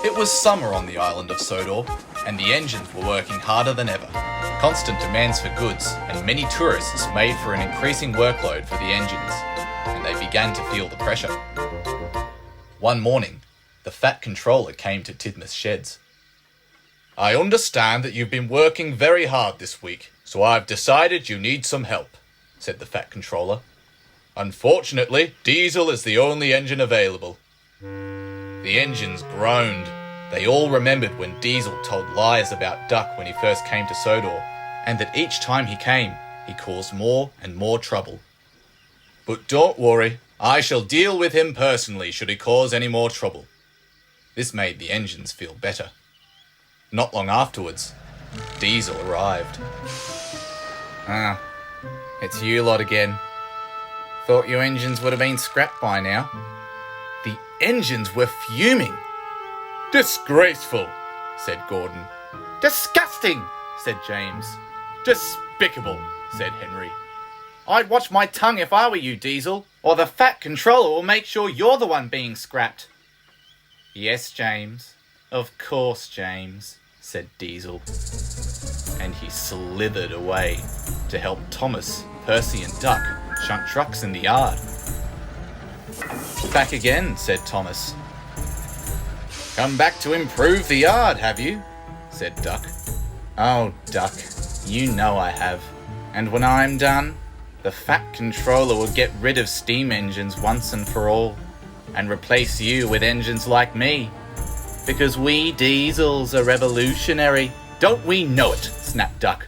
It was summer on the island of Sodor, and the engines were working harder than ever. Constant demands for goods and many tourists made for an increasing workload for the engines, and they began to feel the pressure. One morning, the Fat Controller came to Tidmouth's sheds. "I understand that you've been working very hard this week, so I've decided you need some help," said the Fat Controller. "Unfortunately, Diesel is the only engine available." The engines groaned. They all remembered when Diesel told lies about Duck when he first came to Sodor, and that each time he came, he caused more and more trouble. "But don't worry, I shall deal with him personally should he cause any more trouble." This made the engines feel better. Not long afterwards, Diesel arrived. "Ah, it's you lot again. Thought your engines would have been scrapped by now." The engines were fuming. "Disgraceful," said Gordon. "Disgusting," said James. "Despicable," said Henry. "I'd watch my tongue if I were you, Diesel, or the Fat Controller will make sure you're the one being scrapped." "Yes, James. Of course, James," said Diesel. And he slithered away to help Thomas, Percy and Duck shunt trucks in the yard. "Back again," said Thomas. "Come back to improve the yard, have you?" said Duck. "Oh, Duck, you know I have. And when I'm done, the Fat Controller will get rid of steam engines once and for all, and replace you with engines like me. Because we Diesels are revolutionary." "Don't we know it?" snapped Duck.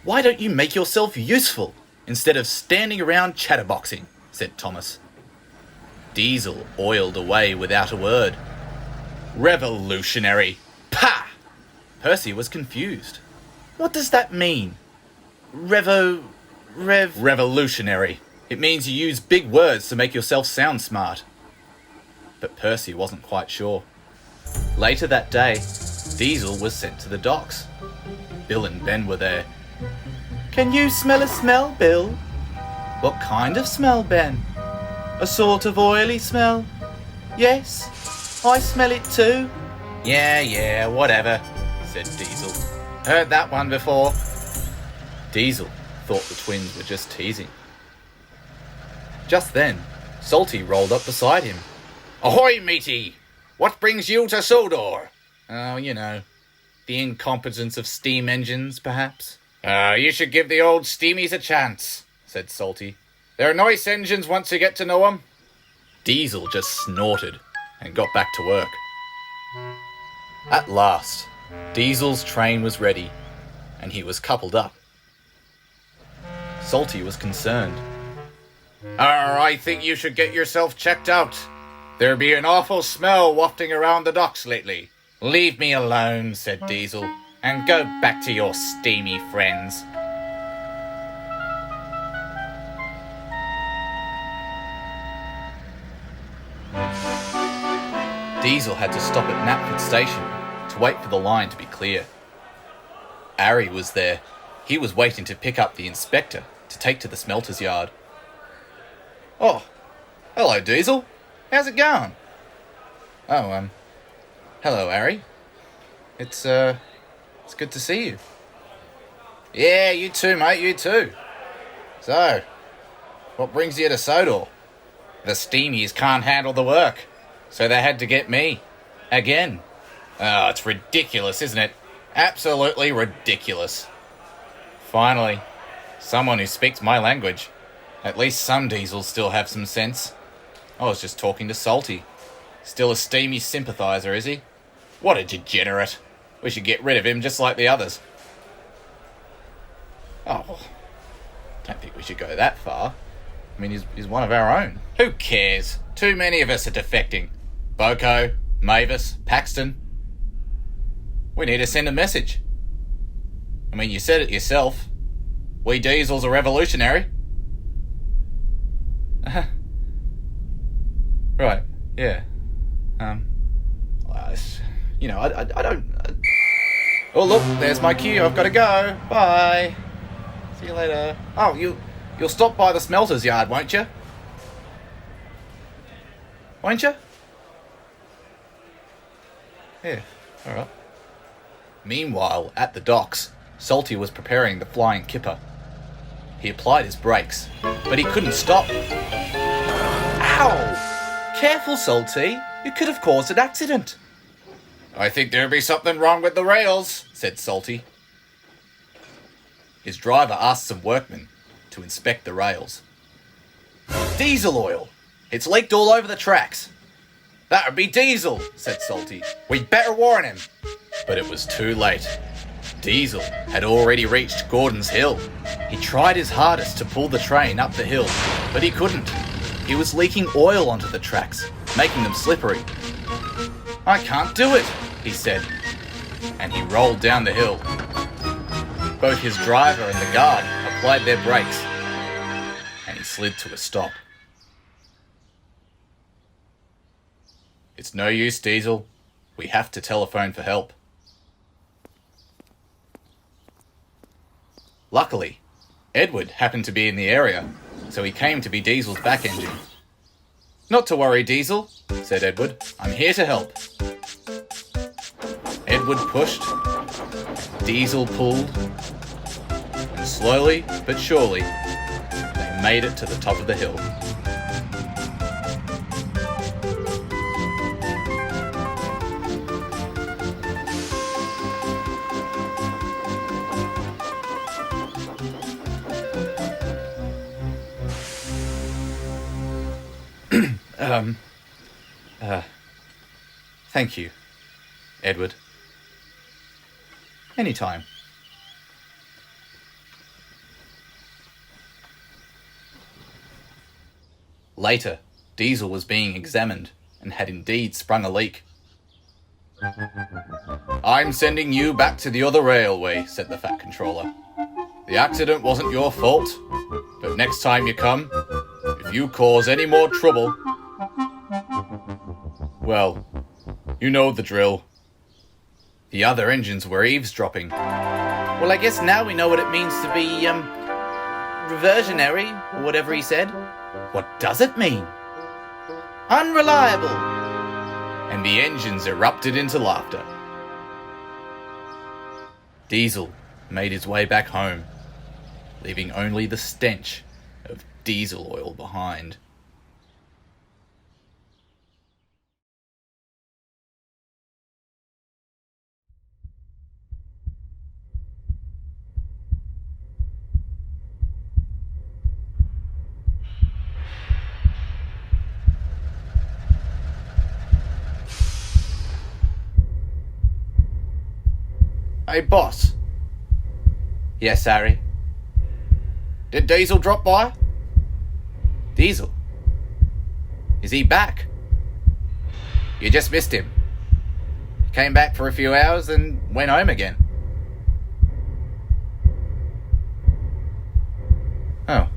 "Why don't you make yourself useful, instead of standing around chatterboxing?" said Thomas. Diesel oiled away without a word. "Revolutionary! Pah!" Percy was confused. "What does that mean?" Revolutionary. It means you use big words to make yourself sound smart." But Percy wasn't quite sure. Later that day, Diesel was sent to the docks. Bill and Ben were there. "Can you smell a smell, Bill?" "What kind of smell, Ben?" "A sort of oily smell." "Yes, I smell it too." Yeah, whatever," said Diesel. "Heard that one before." Diesel thought the twins were just teasing. Just then, Salty rolled up beside him. "Ahoy, matey! What brings you to Sodor?" "Oh, you know, the incompetence of steam engines, perhaps." You should give the old steamies a chance," said Salty. "They're nice engines once you get to know 'em." Diesel just snorted and got back to work. At last, Diesel's train was ready, and he was coupled up. Salty was concerned. I think you should get yourself checked out. There be an awful smell wafting around the docks lately." "Leave me alone," said Diesel, "and go back to your steamy friends." Diesel had to stop at Knapford Station to wait for the line to be clear. Ari was there. He was waiting to pick up the inspector to take to the smelter's yard. "Oh, hello, Diesel. How's it going?" "Oh, hello, Ari. It's good to see you." "Yeah, you too, mate, you too. So, what brings you to Sodor?" "The steamies can't handle the work, so they had to get me. Again." "Oh, it's ridiculous, isn't it? Absolutely ridiculous." "Finally, someone who speaks my language. At least some Diesels still have some sense." "I was just talking to Salty. Still a steamy sympathiser, is he? What a degenerate. We should get rid of him just like the others." "Oh, don't think we should go that far. I mean, he's one of our own." "Who cares? Too many of us are defecting. Boko, Mavis, Paxton. We need to send a message. I mean, you said it yourself. We Diesels are revolutionary." Right, yeah. I don't... Oh, look, there's my cue. I've got to go. Bye. See you later. Oh, you'll stop by the smelter's yard, won't you? Won't you? Yeah, alright. Meanwhile, at the docks, Salty was preparing the flying kipper. He applied his brakes, but he couldn't stop. Ow! Careful, Salty. You could have caused an accident. I think there'll be something wrong with the rails, said Salty. His driver asked some workmen to inspect the rails. Diesel oil! It's leaked all over the tracks. That would be Diesel, said Salty. We'd better warn him. But it was too late. Diesel had already reached Gordon's Hill. He tried his hardest to pull the train up the hill, but he couldn't. He was leaking oil onto the tracks, making them slippery. I can't do it, he said, and he rolled down the hill. Both his driver and the guard applied their brakes, and he slid to a stop. It's no use, Diesel. We have to telephone for help. Luckily, Edward happened to be in the area, so he came to be Diesel's back engine. Not to worry, Diesel, said Edward. I'm here to help. Edward pushed, Diesel pulled, and slowly but surely, they made it to the top of the hill. Thank you, Edward. Anytime. Later, Diesel was being examined and had indeed sprung a leak. I'm sending you back to the other railway, said the Fat Controller. The accident wasn't your fault, but next time you come, if you cause any more trouble, well, you know the drill. The other engines were eavesdropping. Well, I guess now we know what it means to be, reversionary, or whatever he said. What does it mean? Unreliable! And the engines erupted into laughter. Diesel made his way back home, leaving only the stench of diesel oil behind. Hey, boss. Yes, Harry? Did Diesel drop by? Diesel? Is he back? You just missed him. He came back for a few hours and went home again. Oh.